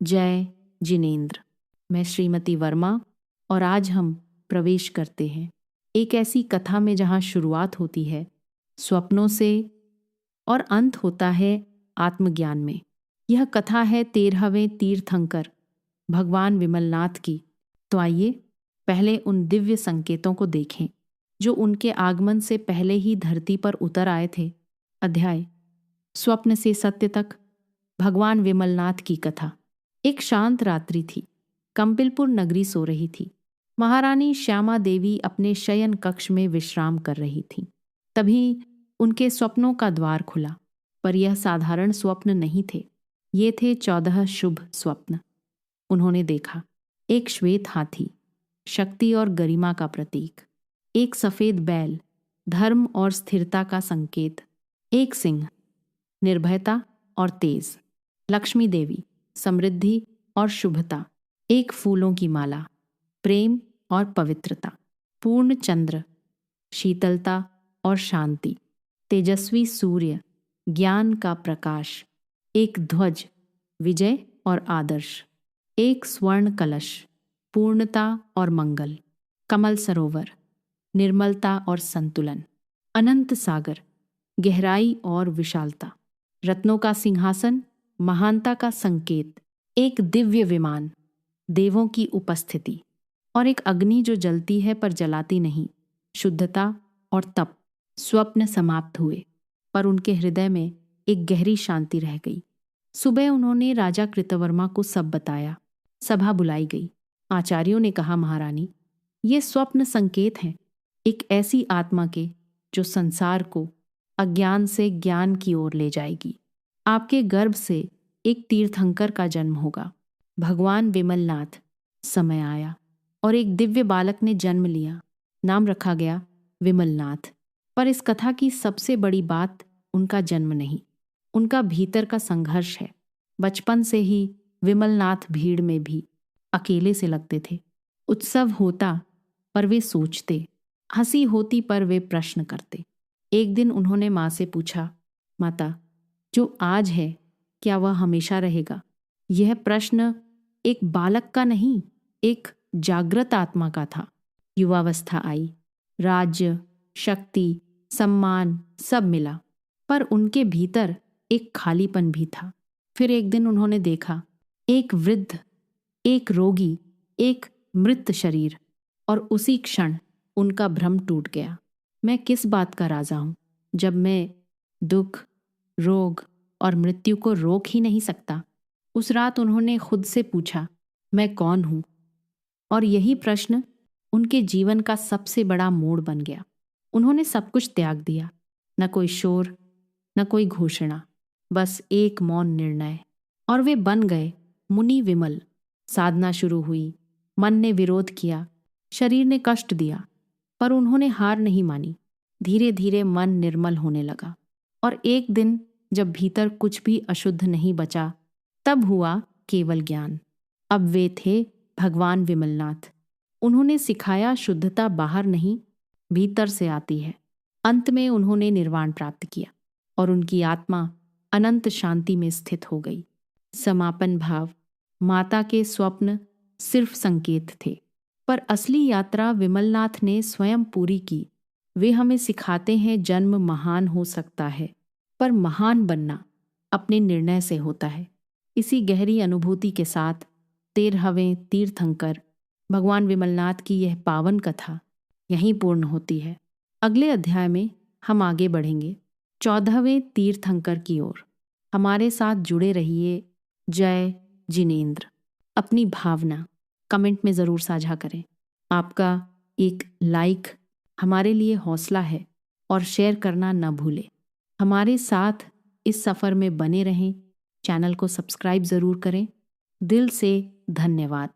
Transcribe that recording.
जय जिनेंद्र। मैं श्रीमती वर्मा और आज हम प्रवेश करते हैं एक ऐसी कथा में जहाँ शुरुआत होती है स्वप्नों से और अंत होता है आत्मज्ञान में। यह कथा है 13वें तीर्थंकर भगवान विमलनाथ की। तो आइए पहले उन दिव्य संकेतों को देखें जो उनके आगमन से पहले ही धरती पर उतर आए थे। अध्याय स्वप्न से सत्य तक। भगवान विमलनाथ की कथा। एक शांत रात्रि थी। कंपिलपुर नगरी सो रही थी। महारानी श्यामा देवी अपने शयन कक्ष में विश्राम कर रही थीं। तभी उनके स्वप्नों का द्वार खुला, पर यह साधारण स्वप्न नहीं थे। ये थे 14 शुभ स्वप्न। उन्होंने देखा एक श्वेत हाथी, शक्ति और गरिमा का प्रतीक। एक सफेद बैल, धर्म और स्थिरता का संकेत। एक सिंह, निर्भयता और तेज। लक्ष्मी देवी, समृद्धि और शुभता। एक फूलों की माला, प्रेम और पवित्रता। पूर्ण चंद्र, शीतलता और शांति। तेजस्वी सूर्य, ज्ञान का प्रकाश। एक ध्वज, विजय और आदर्श। एक स्वर्ण कलश, पूर्णता और मंगल। कमल सरोवर, निर्मलता और संतुलन। अनंत सागर, गहराई और विशालता। रत्नों का सिंहासन, महानता का संकेत। एक दिव्य विमान, देवों की उपस्थिति। और एक अग्नि जो जलती है पर जलाती नहीं, शुद्धता और तप। स्वप्न समाप्त हुए, पर उनके हृदय में एक गहरी शांति रह गई। सुबह उन्होंने राजा कृतवर्मा को सब बताया। सभा बुलाई गई। आचार्यों ने कहा, महारानी, ये स्वप्न संकेत हैं एक ऐसी आत्मा के जो संसार को अज्ञान से ज्ञान की ओर ले जाएगी। आपके गर्भ से एक तीर्थंकर का जन्म होगा, भगवान विमलनाथ। समय आया और एक दिव्य बालक ने जन्म लिया। नाम रखा गया विमलनाथ। पर इस कथा की सबसे बड़ी बात उनका जन्म नहीं, उनका भीतर का संघर्ष है। बचपन से ही विमलनाथ भीड़ में भी अकेले से लगते थे। उत्सव होता पर वे सोचते, हंसी होती पर वे प्रश्न करते। एक दिन उन्होंने माँ से पूछा, माता, जो आज है क्या वह हमेशा रहेगा? यह प्रश्न एक बालक का नहीं, एक जागृत आत्मा का था। युवावस्था आई, राज्य, शक्ति, सम्मान सब मिला, पर उनके भीतर एक खालीपन भी था। फिर एक दिन उन्होंने देखा एक वृद्ध, एक रोगी, एक मृत शरीर, और उसी क्षण उनका भ्रम टूट गया। मैं किस बात का राजा हूं जब मैं दुख, रोग और मृत्यु को रोक ही नहीं सकता? उस रात उन्होंने खुद से पूछा, मैं कौन हूं? और यही प्रश्न उनके जीवन का सबसे बड़ा मोड़ बन गया। उन्होंने सब कुछ त्याग दिया, न कोई शोर, न कोई घोषणा, बस एक मौन निर्णय। और वे बन गए मुनि विमल। साधना शुरू हुई। मन ने विरोध किया, शरीर ने कष्ट दिया, पर उन्होंने हार नहीं मानी। धीरे धीरे मन निर्मल होने लगा, और एक दिन जब भीतर कुछ भी अशुद्ध नहीं बचा, तब हुआ केवल ज्ञान। अब वे थे भगवान विमलनाथ। उन्होंने सिखाया शुद्धता बाहर नहीं, भीतर से आती है। अंत में उन्होंने निर्वाण प्राप्त किया और उनकी आत्मा अनंत शांति में स्थित हो गई। समापन भाव। माता के स्वप्न सिर्फ संकेत थे, पर असली यात्रा विमलनाथ ने स्वयं पूरी की। वे हमें सिखाते हैं जन्म महान हो सकता है, पर महान बनना अपने निर्णय से होता है। इसी गहरी अनुभूति के साथ 13वें तीर्थंकर भगवान विमलनाथ की यह पावन कथा यहीं पूर्ण होती है। अगले अध्याय में हम आगे बढ़ेंगे 14वें तीर्थंकर की ओर। हमारे साथ जुड़े रहिए। जय जिनेंद्र। अपनी भावना कमेंट में ज़रूर साझा करें। आपका एक लाइक हमारे लिए हौसला है, और शेयर करना न भूलें। हमारे साथ इस सफ़र में बने रहें। चैनल को सब्सक्राइब ज़रूर करें। दिल से धन्यवाद।